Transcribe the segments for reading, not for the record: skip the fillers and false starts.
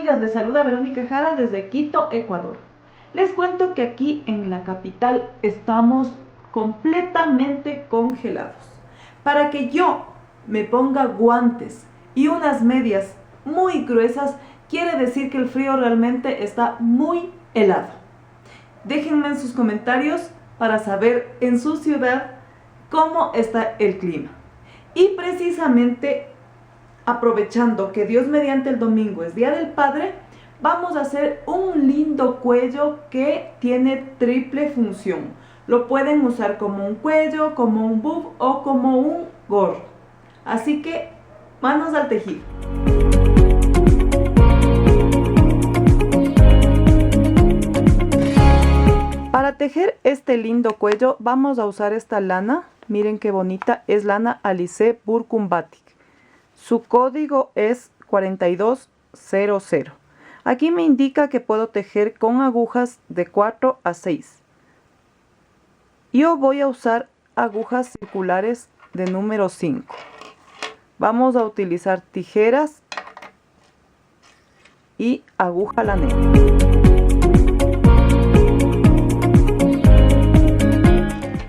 amigas, les saluda Verónica Jara desde Quito, Ecuador. Les cuento que aquí en la capital estamos completamente congelados. Para que yo me ponga guantes y unas medias muy gruesas, quiere decir que el frío realmente está muy helado. Déjenme en sus comentarios para saber en su ciudad cómo está el clima. Y precisamente aprovechando que Dios mediante el domingo es Día del Padre, vamos a hacer un lindo cuello que tiene triple función. Lo pueden usar como un cuello, como un buff o como un gorro. Así que manos al tejido. Para tejer este lindo cuello vamos a usar esta lana. Miren qué bonita, es lana Alize Burkun Batik. Su código es 4200. Aquí me indica que puedo tejer con agujas de 4 a 6. Yo voy a usar agujas circulares de número 5. Vamos a utilizar tijeras y aguja lanera.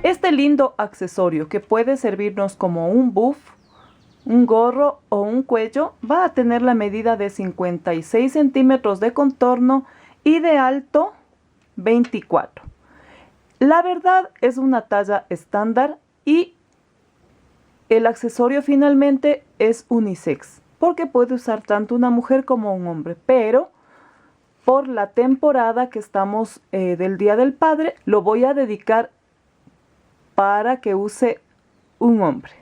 Este lindo accesorio que puede servirnos como un buff, un gorro o un cuello va a tener la medida de 56 centímetros de contorno y de alto 24. La verdad es una talla estándar y el accesorio finalmente es unisex, porque puede usar tanto una mujer como un hombre, pero por la temporada que estamos del Día del Padre, lo voy a dedicar para que use un hombre.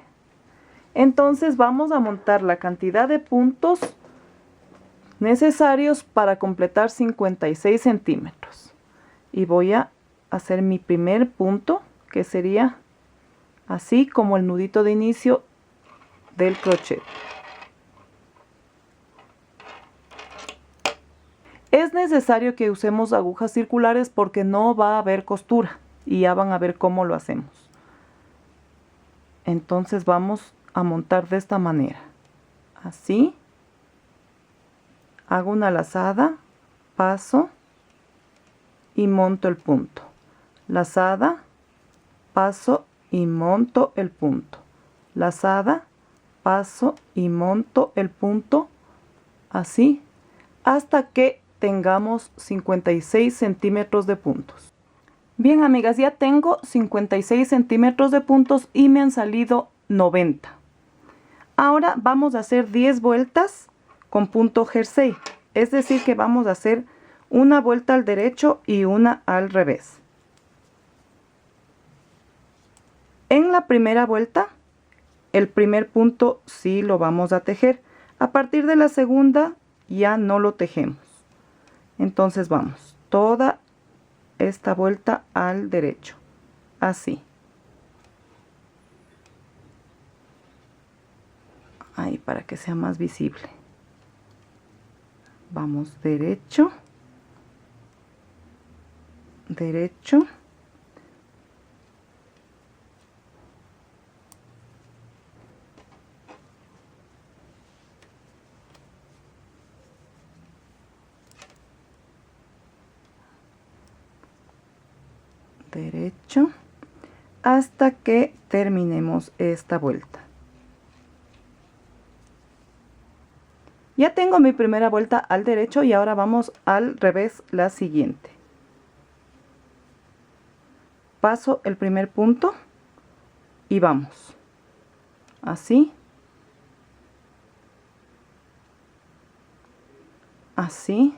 Entonces vamos a montar la cantidad de puntos necesarios para completar 56 centímetros. Y voy a hacer mi primer punto, que sería así como el nudito de inicio del crochet. Es necesario que usemos agujas circulares porque no va a haber costura y ya van a ver cómo lo hacemos. Entonces vamos a montar de esta manera, así, hago una lazada, paso y monto el punto, lazada, paso y monto el punto, lazada, paso y monto el punto, así, hasta que tengamos 56 centímetros de puntos. Bien, amigas, ya tengo 56 centímetros de puntos y me han salido 90. Ahora vamos a hacer 10 vueltas con punto jersey, es decir que vamos a hacer una vuelta al derecho y una al revés. En la primera vuelta, el primer punto sí lo vamos a tejer. A partir de la segunda ya no lo tejemos. Entonces vamos toda esta vuelta al derecho, así. Ahí para que sea más visible. Vamos derecho, derecho, derecho, hasta que terminemos esta vuelta. Ya tengo mi primera vuelta al derecho y ahora vamos al revés, la siguiente. Paso el primer punto y vamos así, así,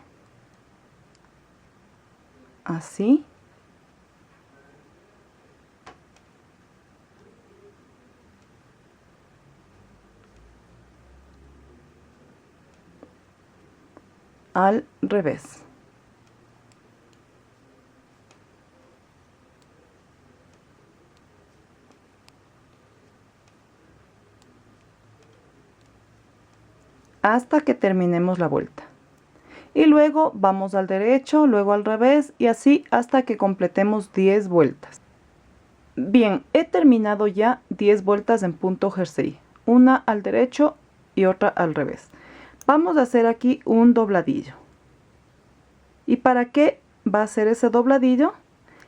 así, al revés. Hasta que terminemos la vuelta. Y luego vamos al derecho, luego al revés y así hasta que completemos 10 vueltas. Bien, he terminado ya 10 vueltas en punto jersey. Una al derecho y otra al revés. Vamos a hacer aquí un dobladillo. ¿Y para qué va a ser ese dobladillo?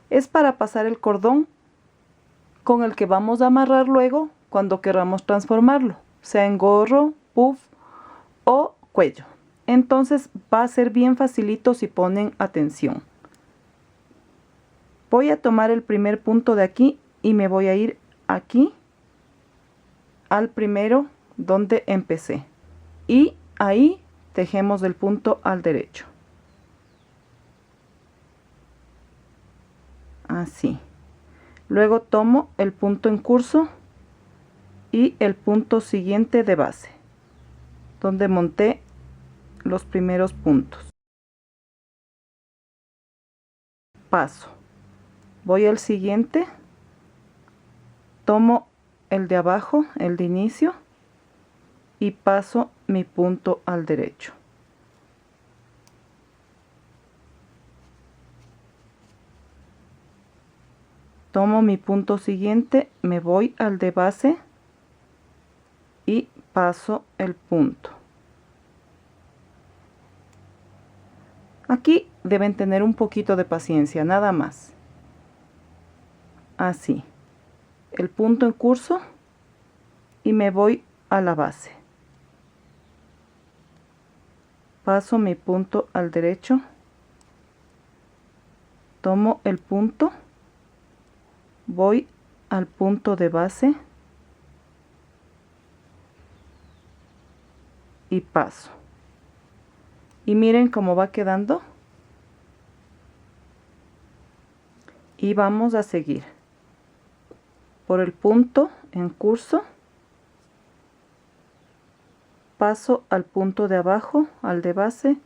Es para pasar el cordón con el que vamos a amarrar luego cuando queramos transformarlo, sea en gorro, puff o cuello. Entonces va a ser bien facilito si ponen atención. Voy a tomar el primer punto de aquí y me voy a ir aquí al primero donde empecé. Y ahí tejemos del punto al derecho. Así. Luego tomo el punto en curso y el punto siguiente de base, donde monté los primeros puntos. Paso. Voy al siguiente, tomo el de abajo, el de inicio, y paso mi punto al derecho. Tomo mi punto siguiente, me voy al de base y paso el punto. Aquí deben tener un poquito de paciencia, nada más. Así. El punto en curso y me voy a la base. Paso mi punto al derecho. Tomo el punto. Voy al punto de base y paso. Y miren cómo va quedando. Y vamos a seguir por el punto en curso. Paso al punto de abajo, al de base,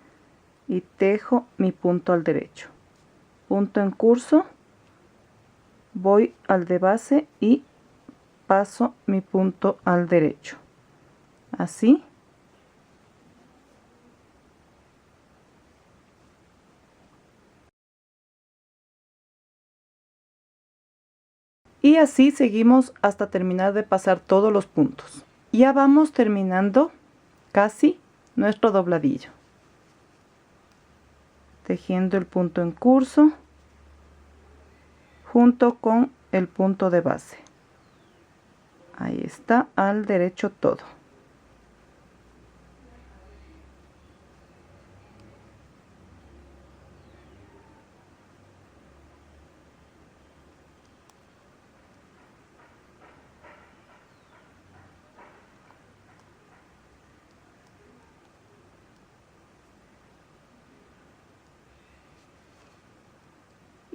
y tejo mi punto al derecho. Punto en curso. Voy al de base y paso mi punto al derecho. Así. Y así seguimos hasta terminar de pasar todos los puntos. Ya vamos terminando casi nuestro dobladillo. Tejiendo el punto en curso junto con el punto de base. Ahí está, al derecho todo.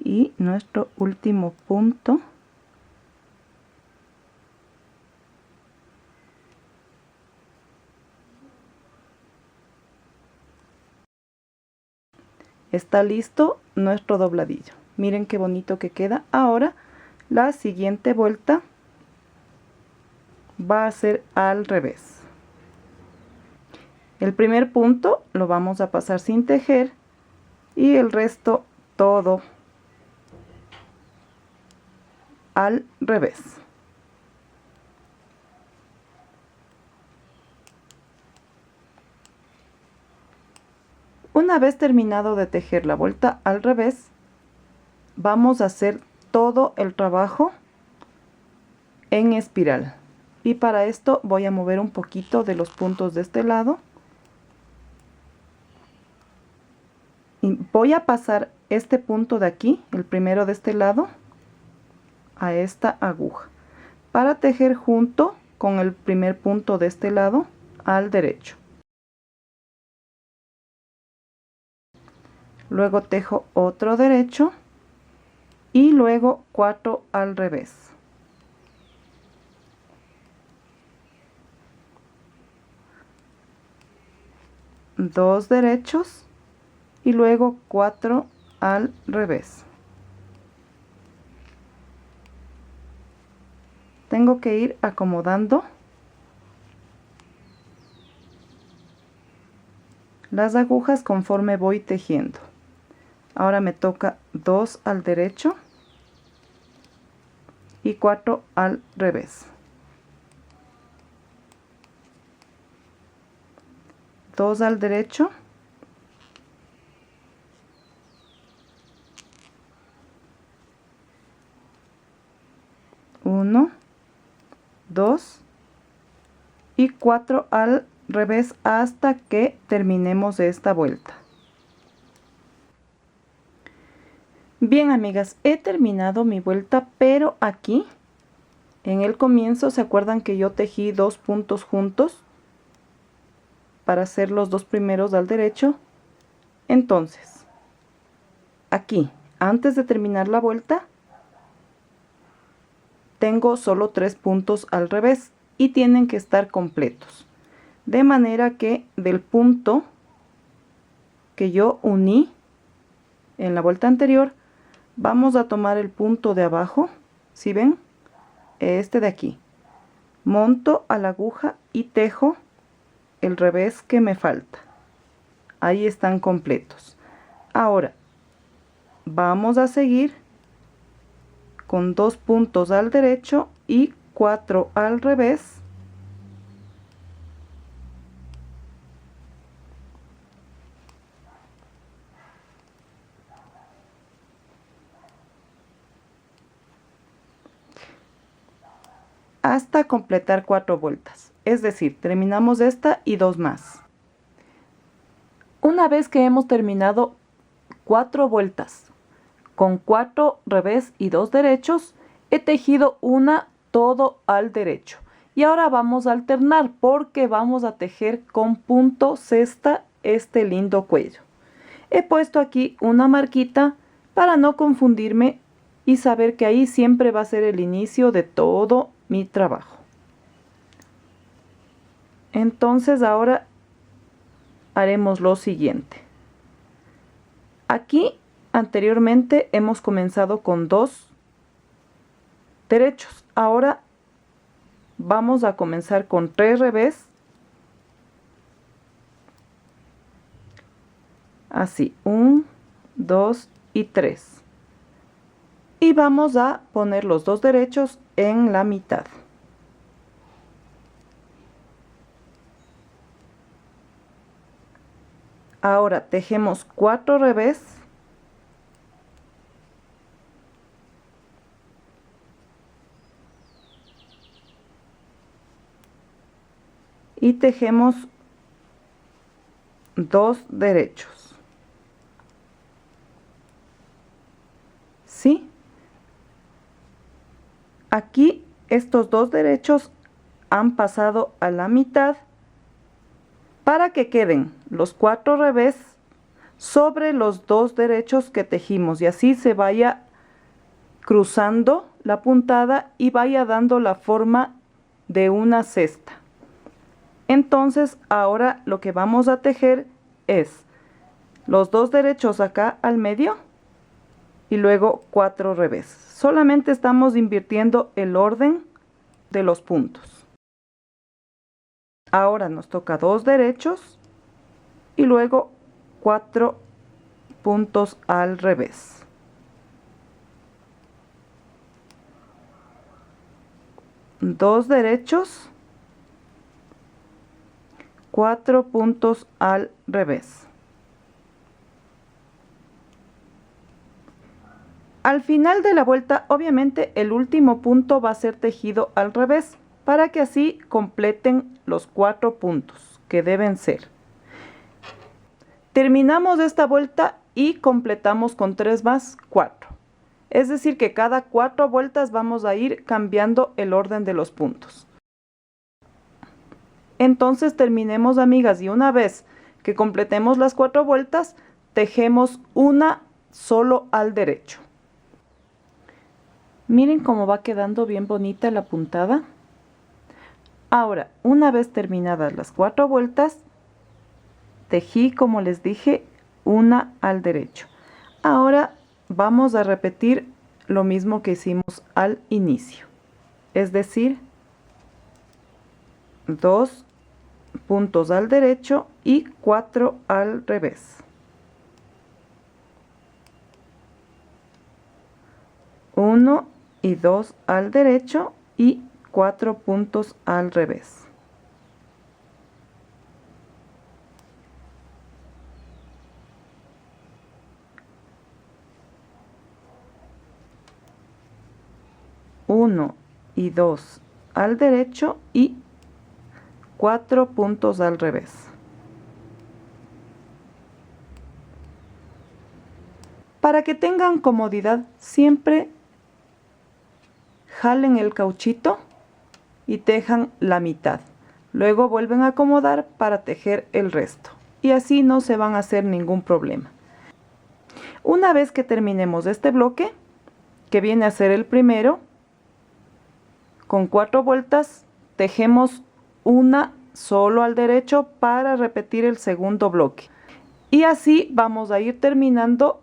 Y nuestro último punto está listo nuestro dobladillo. Miren qué bonito que queda. Ahora la siguiente vuelta va a ser al revés. El primer punto lo vamos a pasar sin tejer y el resto todo al revés. Una vez terminado de tejer la vuelta al revés, vamos a hacer todo el trabajo en espiral. Y para esto voy a mover un poquito de los puntos de este lado. Y voy a pasar este punto de aquí, el primero de este lado, a esta aguja, para tejer junto con el primer punto de este lado al derecho. Luego tejo otro derecho y luego 4 al revés. Dos derechos y luego 4 al revés. Tengo que ir acomodando las agujas conforme voy tejiendo. Ahora me toca 2 al derecho y 4 al revés. 2 al derecho 2 y 4 al revés hasta que terminemos esta vuelta. Bien, amigas, he terminado mi vuelta, pero aquí en el comienzo, ¿se acuerdan que yo tejí 2 puntos juntos para hacer los 2 primeros al derecho? Entonces, aquí, antes de terminar la vuelta, tengo solo 3 puntos al revés y tienen que estar completos. De manera que del punto que yo uní en la vuelta anterior, vamos a tomar el punto de abajo, ¿sí ven? Este de aquí. Monto a la aguja y tejo el revés que me falta. Ahí están completos. Ahora, vamos a seguir con 2 puntos al derecho y 4 al revés. Hasta completar 4 vueltas, es decir, terminamos esta y 2 más. Una vez que hemos terminado 4 vueltas con 4 revés y 2 derechos, he tejido una todo al derecho. Y ahora vamos a alternar porque vamos a tejer con punto cesta este lindo cuello. He puesto aquí una marquita para no confundirme y saber que ahí siempre va a ser el inicio de todo mi trabajo. Entonces ahora haremos lo siguiente. Aquí anteriormente hemos comenzado con 2 derechos. Ahora vamos a comenzar con 3 revés. Así, 1, 2 y 3. Y vamos a poner los 2 derechos en la mitad. Ahora tejemos 4 revés. Y tejemos 2 derechos. ¿Sí? Aquí estos 2 derechos han pasado a la mitad para que queden los 4 revés sobre los 2 derechos que tejimos y así se vaya cruzando la puntada y vaya dando la forma de una cesta. Entonces ahora lo que vamos a tejer es los 2 derechos acá al medio y luego 4 revés. Solamente estamos invirtiendo el orden de los puntos. Ahora nos toca 2 derechos y luego 4 puntos al revés. Dos derechos, 4 puntos al revés. Al final de la vuelta, obviamente el último punto va a ser tejido al revés, para que así completen los 4 puntos que deben ser. Terminamos esta vuelta y completamos con 3 más, 4. Es decir que cada 4 vueltas vamos a ir cambiando el orden de los puntos. Entonces terminemos, amigas, y una vez que completemos las 4 vueltas, tejemos una solo al derecho. Miren cómo va quedando bien bonita la puntada. Ahora, una vez terminadas las 4 vueltas, tejí, como les dije, una al derecho. Ahora vamos a repetir lo mismo que hicimos al inicio. Es decir, 2 puntos al derecho y 4 al revés. 1 y 2 al derecho y 4 puntos al revés. Uno y 2 al derecho y 4 puntos al revés. Para que tengan comodidad, siempre jalen el cauchito y tejan la mitad. Luego vuelven a acomodar para tejer el resto. Y así no se van a hacer ningún problema. Una vez que terminemos este bloque, que viene a ser el primero, con 4 vueltas tejemos una solo al derecho para repetir el segundo bloque. Y así vamos a ir terminando,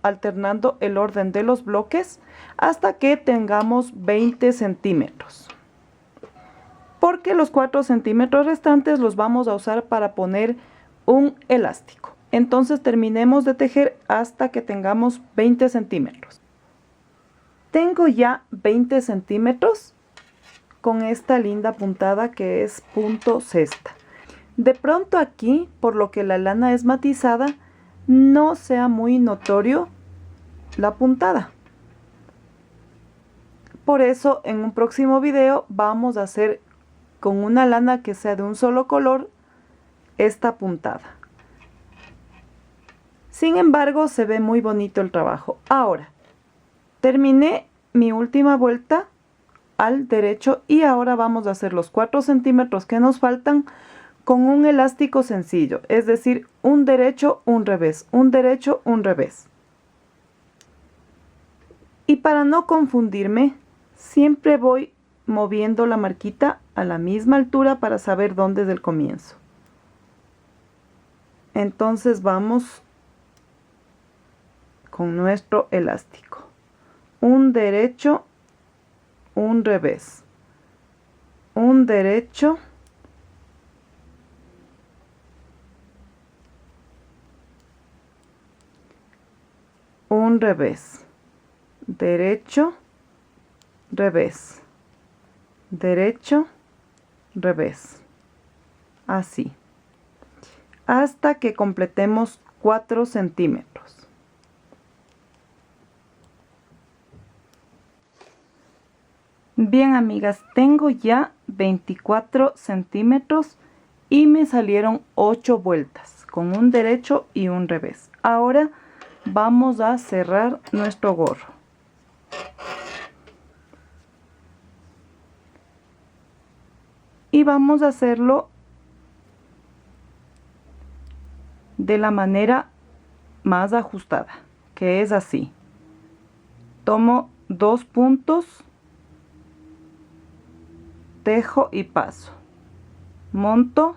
alternando el orden de los bloques hasta que tengamos 20 centímetros. Porque los 4 centímetros restantes los vamos a usar para poner un elástico. Entonces terminemos de tejer hasta que tengamos 20 centímetros. Tengo ya 20 centímetros con esta linda puntada que es punto cesta. De pronto aquí, por lo que la lana es matizada, no sea muy notorio la puntada. Por eso en un próximo video vamos a hacer con una lana que sea de un solo color esta puntada. Sin embargo, se ve muy bonito el trabajo. Ahora, terminé mi última vuelta al derecho y ahora vamos a hacer los 4 centímetros que nos faltan con un elástico sencillo, es decir, un derecho, un revés, un derecho, un revés. Y para no confundirme, siempre voy moviendo la marquita a la misma altura para saber dónde es el comienzo. Entonces vamos con nuestro elástico. Un derecho, un revés. Un derecho, un revés. Derecho, revés. Derecho, revés. Así. Hasta que completemos 4 centímetros. Bien, amigas, tengo ya 24 centímetros y me salieron 8 vueltas con un derecho y un revés. Ahora vamos a cerrar nuestro gorro. Y vamos a hacerlo de la manera más ajustada, que es así. Tomo 2 puntos, tejo y paso, monto,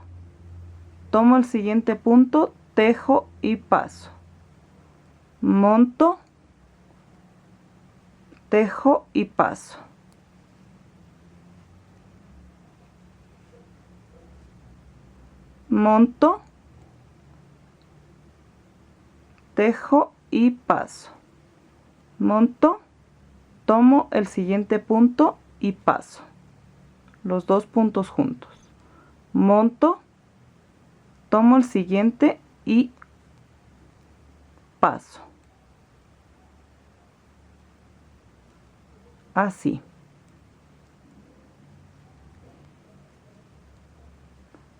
tomo el siguiente punto, tejo y paso, monto, tejo y paso, monto, tejo y paso, monto, tomo el siguiente punto y paso, los 2 puntos juntos, monto, tomo el siguiente y paso, así.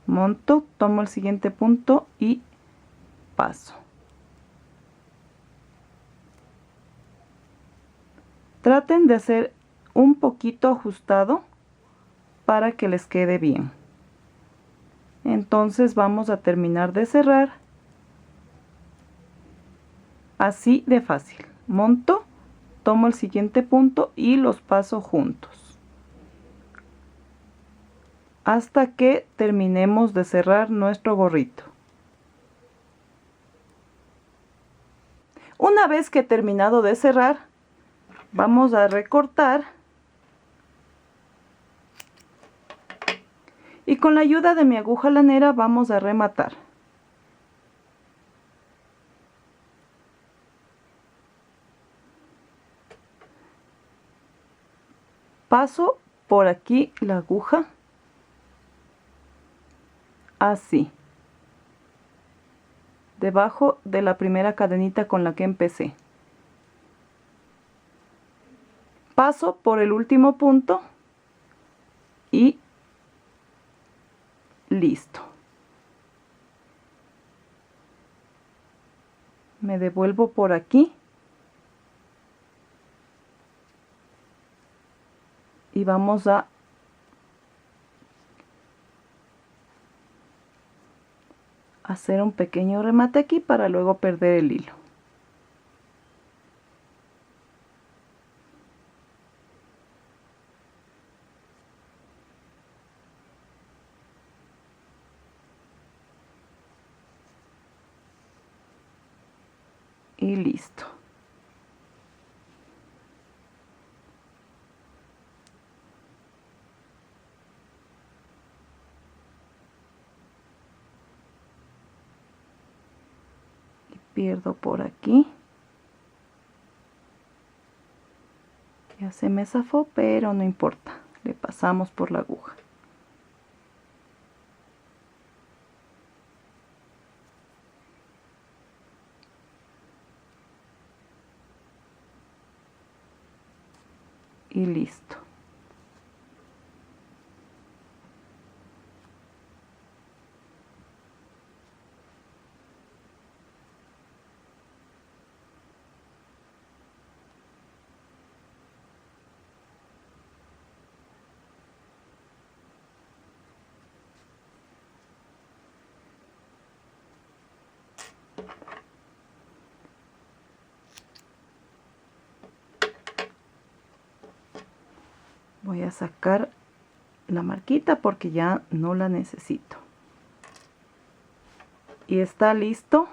Monto, tomo el siguiente punto y paso. Traten de hacer un poquito ajustado para que les quede bien. Entonces vamos a terminar de cerrar así de fácil. Monto, tomo el siguiente punto y los paso juntos hasta que terminemos de cerrar nuestro gorrito. Una vez que he terminado de cerrar, vamos a recortar y con la ayuda de mi aguja lanera vamos a rematar. Paso por aquí la aguja, así, debajo de la primera cadenita con la que empecé. Paso por el último punto y listo. Me devuelvo por aquí y vamos a hacer un pequeño remate aquí para luego perder el hilo. Y listo. Y pierdo por aquí. Ya se me zafó, pero no importa. Le pasamos por la aguja. Y listo. Voy a sacar la marquita porque ya no la necesito. Y está listo.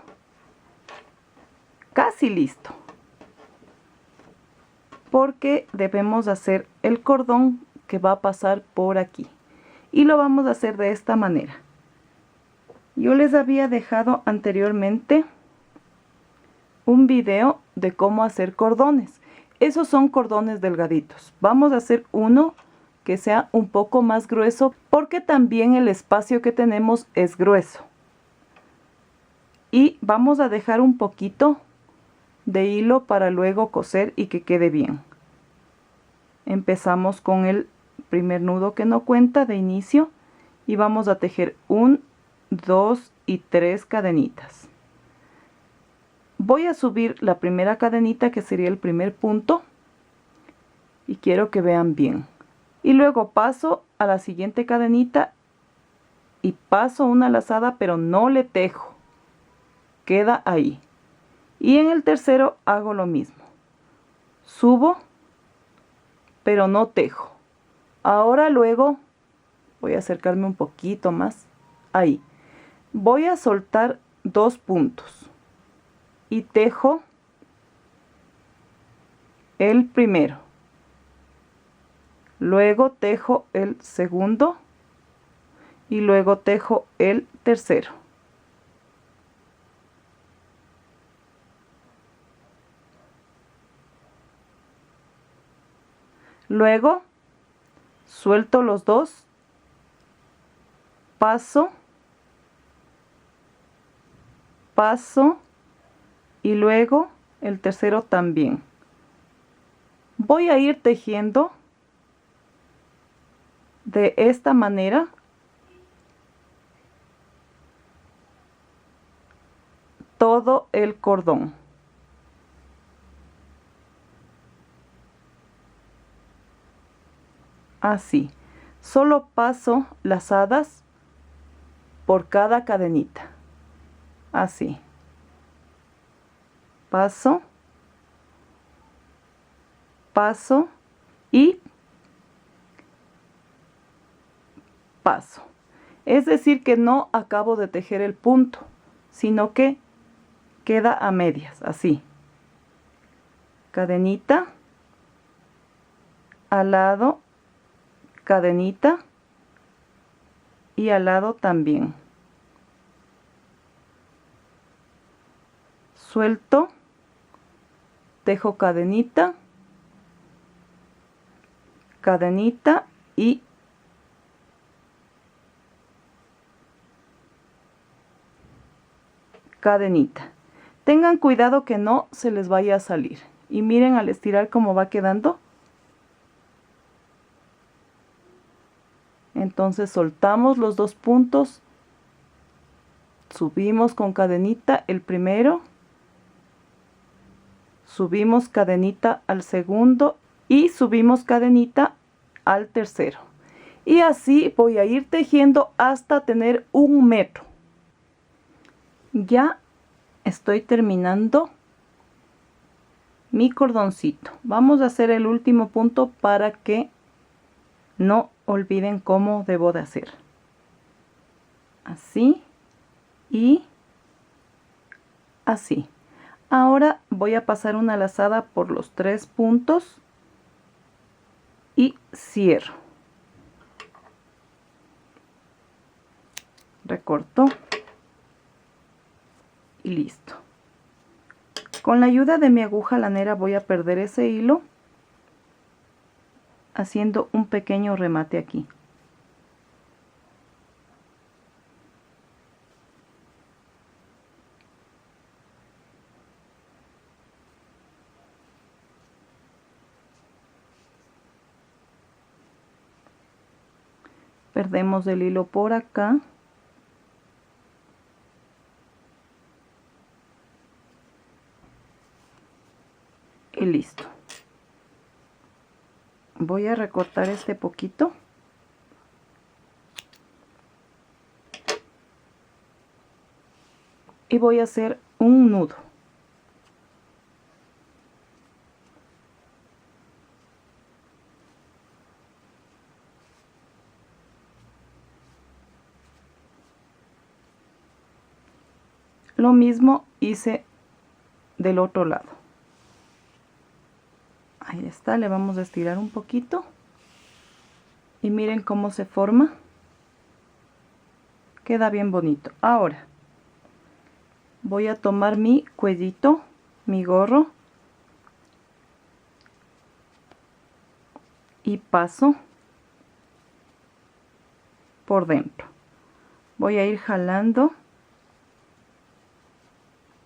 Casi listo. Porque debemos hacer el cordón que va a pasar por aquí. Y lo vamos a hacer de esta manera. Yo les había dejado anteriormente un video de cómo hacer cordones. Esos son cordones delgaditos. Vamos a hacer uno que sea un poco más grueso porque también el espacio que tenemos es grueso. Y vamos a dejar un poquito de hilo para luego coser y que quede bien. Empezamos con el primer nudo que no cuenta de inicio y vamos a tejer 1, 2 y 3 cadenitas. Voy a subir la primera cadenita que sería el primer punto y quiero que vean bien. Y luego paso a la siguiente cadenita y paso una lazada, pero no le tejo. Queda ahí. Y en el tercero hago lo mismo. Subo, pero no tejo. Ahora luego voy a acercarme un poquito más. Ahí. Voy a soltar 2 puntos. Y tejo el primero. Luego tejo el segundo. Y luego tejo el tercero. Luego suelto los 2, paso, paso y luego el tercero también. Voy a ir tejiendo de esta manera todo el cordón. Así. Solo paso lazadas por cada cadenita. Así. Paso, paso y paso. Es decir que no acabo de tejer el punto, sino que queda a medias, así. Cadenita, al lado, cadenita y al lado también. Suelto, tejo cadenita, cadenita y cadenita. Tengan cuidado que no se les vaya a salir. Y miren al estirar cómo va quedando. Entonces soltamos los 2 puntos, subimos con cadenita el primero, subimos cadenita al segundo y subimos cadenita al tercero. Y así voy a ir tejiendo hasta tener 1 metro. Ya estoy terminando mi cordoncito. Vamos a hacer el último punto para que no olviden cómo debo de hacer. Así y así. Ahora voy a pasar una lazada por los 3 puntos y cierro. Recorto y listo. Con la ayuda de mi aguja lanera voy a perder ese hilo haciendo un pequeño remate aquí. Perdemos el hilo por acá. Y listo. Voy a recortar este poquito. Y voy a hacer un nudo. Lo mismo hice del otro lado. Ahí está, le vamos a estirar un poquito. Y miren cómo se forma. Queda bien bonito. Ahora voy a tomar mi cuellito, mi gorro. Y paso por dentro. Voy a ir jalando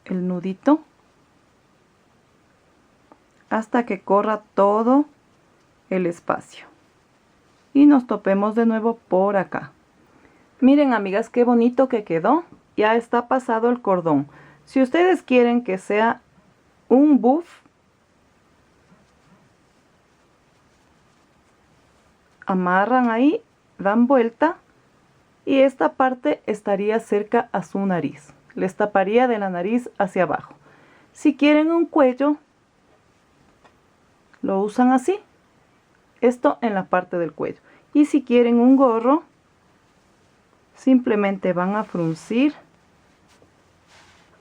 el nudito hasta que corra todo el espacio y nos topemos de nuevo por acá. Miren, amigas, qué bonito que quedó. Ya está pasado el cordón. Si ustedes quieren que sea un buff, amarran ahí, dan vuelta y esta parte estaría cerca a su nariz. Les taparía de la nariz hacia abajo. Si quieren un cuello, lo usan así. Esto en la parte del cuello. Y si quieren un gorro, simplemente van a fruncir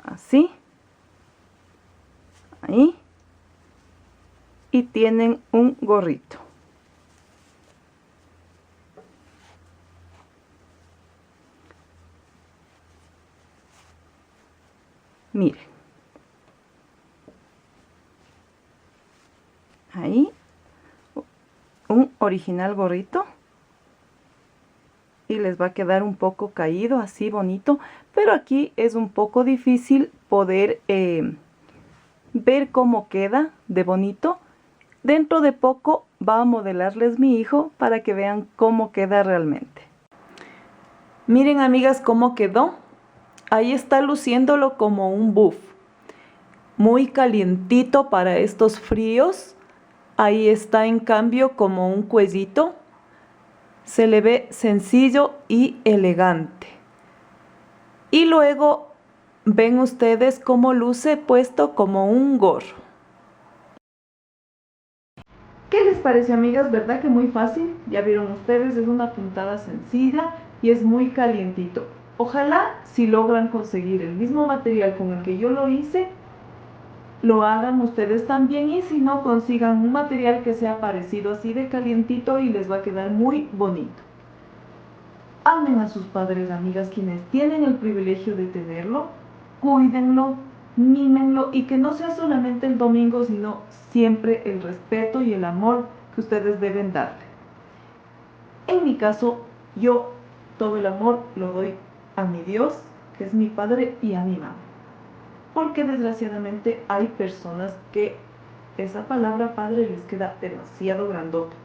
así. Ahí. Y tienen un gorrito. Miren, ahí un original gorrito y les va a quedar un poco caído, así bonito, pero aquí es un poco difícil poder ver cómo queda de bonito. Dentro de poco va a modelarles mi hijo para que vean cómo queda realmente. Miren, amigas, cómo quedó. Ahí está luciéndolo como un buff. Muy calientito para estos fríos. Ahí está en cambio como un cuellito. Se le ve sencillo y elegante. Y luego ven ustedes cómo luce puesto como un gorro. ¿Qué les parece, amigas? ¿Verdad que muy fácil? Ya vieron ustedes, es una puntada sencilla y es muy calientito. Ojalá si logran conseguir el mismo material con el que yo lo hice, lo hagan ustedes también, y si no, consigan un material que sea parecido así de calientito y les va a quedar muy bonito. Amen a sus padres, amigas, quienes tienen el privilegio de tenerlo, cuídenlo, mímenlo y que no sea solamente el domingo, sino siempre el respeto y el amor que ustedes deben darle. En mi caso, yo todo el amor lo doy a mi Dios, que es mi padre, y a mi mamá. Porque desgraciadamente hay personas que esa palabra padre les queda demasiado grandota.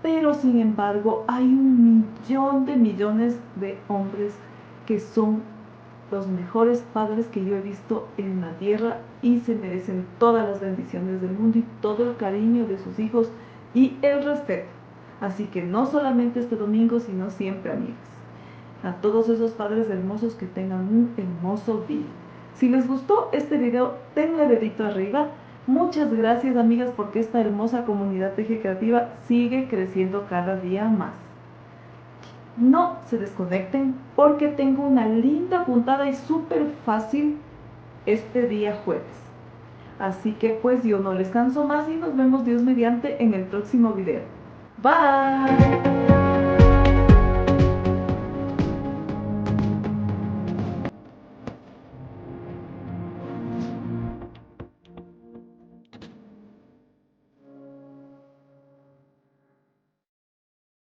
Pero sin embargo, hay un millón de millones de hombres que son los mejores padres que yo he visto en la tierra y se merecen todas las bendiciones del mundo y todo el cariño de sus hijos y el respeto. Así que no solamente este domingo, sino siempre, amigas. A todos esos padres hermosos que tengan un hermoso día. Si les gustó este video, denle dedito arriba. Muchas gracias, amigas, porque esta hermosa comunidad Teje Creativa sigue creciendo cada día más. No se desconecten porque tengo una linda puntada y súper fácil este día jueves. Así que pues yo no les canso más y nos vemos Dios mediante en el próximo video. Bye.